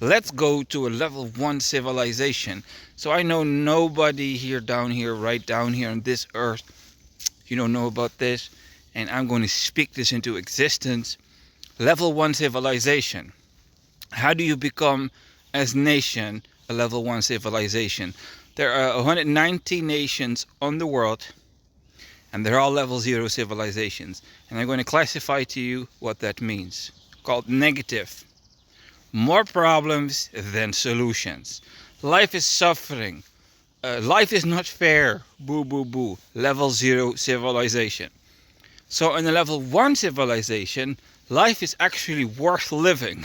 Let's go to a level 1 civilization. So I know nobody here down here, right down here on this earth, you don't know about this, and I'm going to speak this into existence. Level 1 civilization. How do you become, as nation, a level 1 civilization? There are 190 nations on the world, and they're all level 0 civilizations. And I'm going to classify to you what that means. Called negative. More problems than solutions. Life is suffering. Life is not fair. Boo, boo, boo. Level 0 civilization. So in a level 1 civilization, life is actually worth living.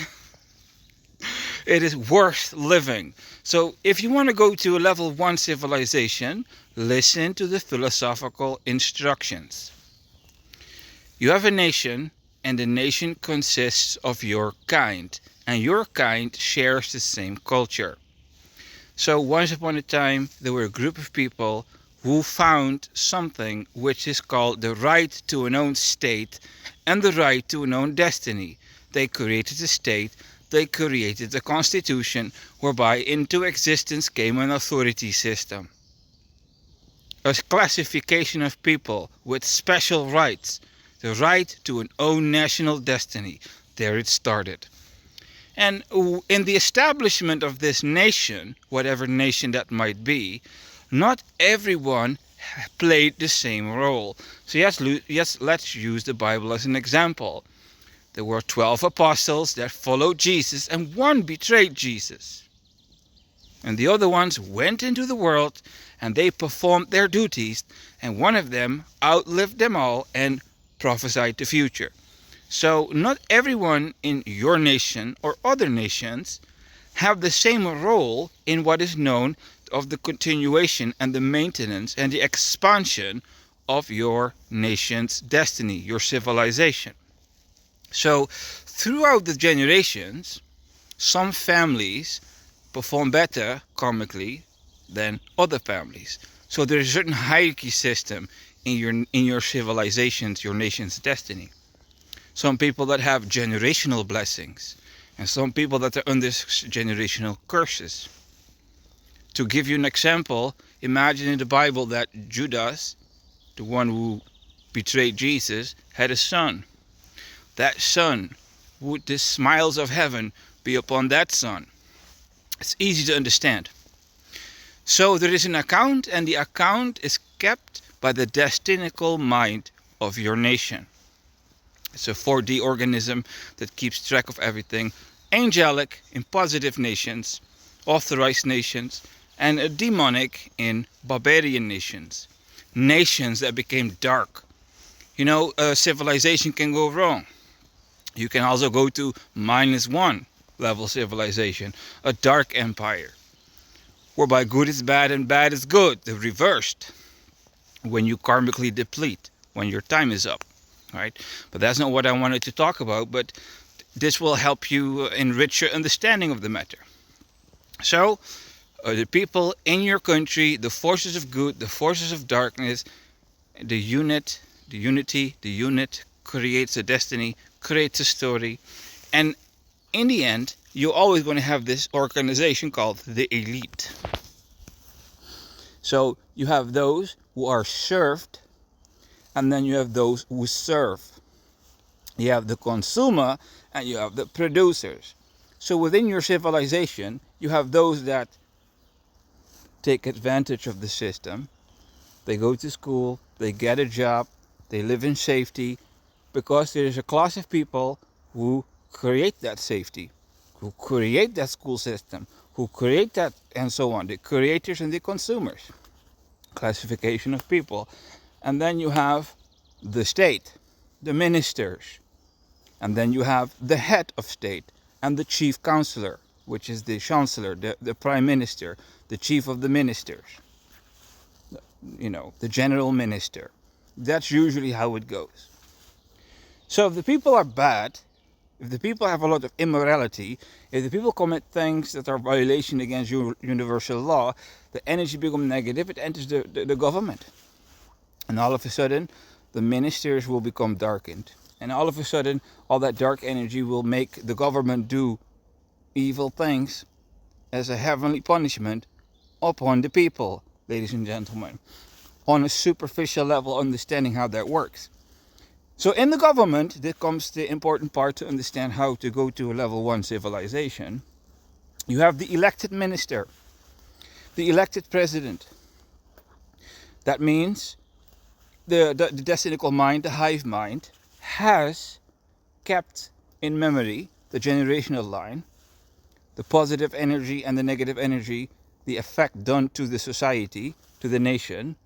It is worth living. So if you want to go to a level 1 civilization, listen to the philosophical instructions. You have a nation, and the nation consists of your kind, and your kind shares the same culture. So once upon a time, there were a group of people who found something which is called the right to an own state and the right to an own destiny. They created a state, they created a constitution whereby into existence came an authority system. A classification of people with special rights, the right to an own national destiny. There it started. And in the establishment of this nation, whatever nation that might be, not everyone played the same role. So yes, let's use the Bible as an example. There were 12 apostles that followed Jesus, and one betrayed Jesus. And the other ones went into the world and they performed their duties, and one of them outlived them all and prophesied the future. So not everyone in your nation or other nations have the same role in what is known of the continuation and the maintenance and the expansion of your nation's destiny, your civilization. So throughout the generations, some families perform better karmically than other families. So there is a certain hierarchy system in your civilizations, your nation's destiny. Some people that have generational blessings, and some people that are under generational curses. To give you an example, imagine in the Bible that Judas, the one who betrayed Jesus, had a son. That son, would the smiles of heaven be upon that son? It's easy to understand. So there is an account, and the account is kept by the destinical mind of your nation. It's a 4D organism that keeps track of everything. Angelic in positive nations, authorized nations, and demonic in barbarian nations. Nations that became dark. You know, a civilization can go wrong. You can also go to -1 level civilization, a dark empire, whereby good is bad and bad is good, the reversed, when you karmically deplete, when your time is up, right? But that's not what I wanted to talk about, but this will help you enrich your understanding of the matter. So, the people in your country, the forces of good, the forces of darkness, the unit creates a destiny, creates a story, and in the end, you're always going to have this organization called the elite. So you have those who are served, and then you have those who serve. You have the consumer, and you have the producers. So within your civilization, you have those that take advantage of the system. They go to school, they get a job, they live in safety, because there is a class of people who create that safety, who create that school system, who create that, and so on, the creators and the consumers. Classification of people. And then you have the state, the ministers, and then you have the head of state and the chief counselor, which is the chancellor, the prime minister, the chief of the ministers, you know, the general minister. That's usually how it goes. So if the people are bad, if the people have a lot of immorality, if the people commit things that are violation against universal law, the energy becomes negative, it enters the government. And all of a sudden, the ministers will become darkened. And all of a sudden, all that dark energy will make the government do evil things as a heavenly punishment upon the people, ladies and gentlemen, on a superficial level, understanding how that works. So in the government, there comes the important part to understand how to go to a level 1 civilization. You have the elected minister, the elected president. That means the decinical mind, the hive mind, has kept in memory the generational line, the positive energy and the negative energy, the effect done to the society, to the nation,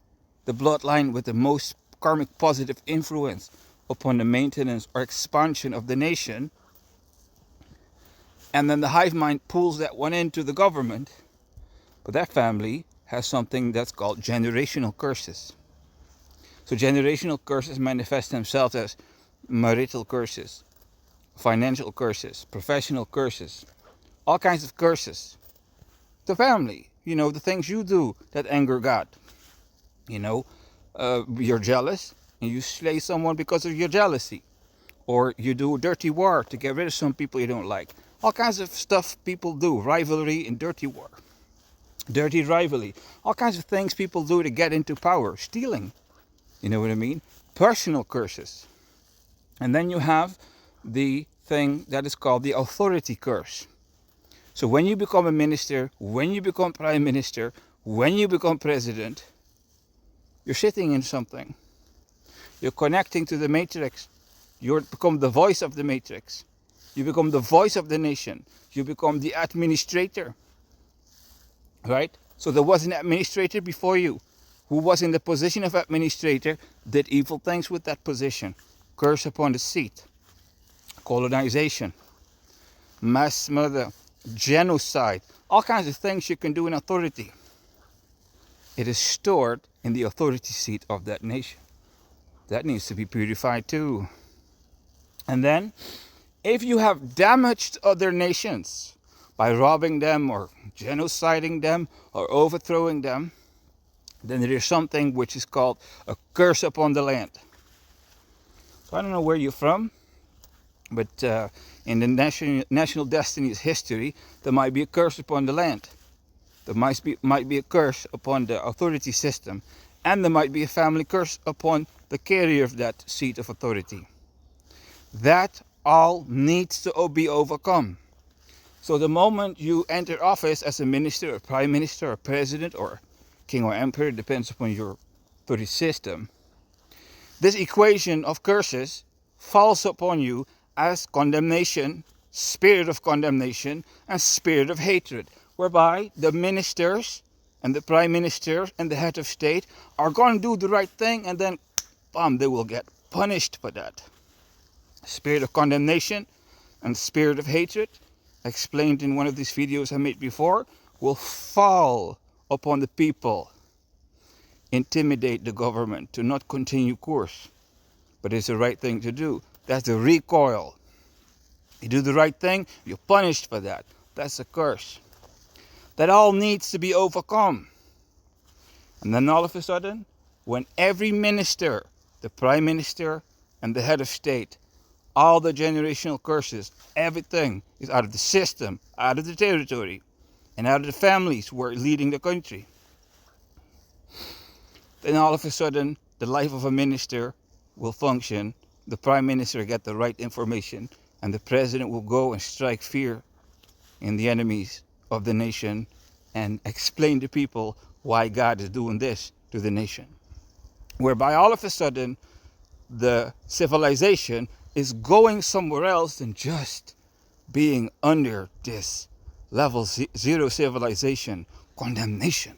the bloodline with the most karmic positive influence upon the maintenance or expansion of the nation. And then the hive mind pulls that one into the government. But that family has something that's called generational curses. So generational curses manifest themselves as marital curses, financial curses, professional curses, all kinds of curses. The family, the things you do that anger God. You're jealous and you slay someone because of your jealousy. Or you do dirty war to get rid of some people you don't like. All kinds of stuff people do, rivalry and dirty war. Dirty rivalry. All kinds of things people do to get into power, stealing. You know what I mean? Personal curses. And then you have the thing that is called the authority curse. So when you become a minister, when you become prime minister, when you become president, you're sitting in something. You're connecting to the matrix. You become the voice of the matrix. You become the voice of the nation. You become the administrator. Right? So there was an administrator before you who was in the position of administrator, did evil things with that position. Curse upon the seat. Colonization. Mass murder. Genocide. All kinds of things you can do in authority. It is stored in the authority seat of that nation. That needs to be purified too. And then, if you have damaged other nations by robbing them or genociding them or overthrowing them, then there is something which is called a curse upon the land. So I don't know where you're from, but in the national destiny's history, there might be a curse upon the land. There might be a curse upon the authority system, and there might be a family curse upon the carrier of that seat of authority. That all needs to be overcome. So the moment you enter office as a minister, or prime minister, or president, or king or emperor, depends upon your authority system, this equation of curses falls upon you as condemnation, spirit of condemnation, and spirit of hatred, whereby the ministers and the prime minister and the head of state are going to do the right thing, and then, bam, they will get punished for that. Spirit of condemnation and spirit of hatred, explained in one of these videos I made before, will fall upon the people, intimidate the government to not continue course. But it's the right thing to do. That's the recoil. You do the right thing, you're punished for that. That's a curse. That all needs to be overcome. And then all of a sudden, when every minister, the prime minister and the head of state, all the generational curses, everything is out of the system, out of the territory, and out of the families who are leading the country. Then all of a sudden, the life of a minister will function, the prime minister get the right information, and the president will go and strike fear in the enemies of the nation and explain to people why God is doing this to the nation. Whereby all of a sudden, the civilization is going somewhere else than just being under this level 0 civilization condemnation.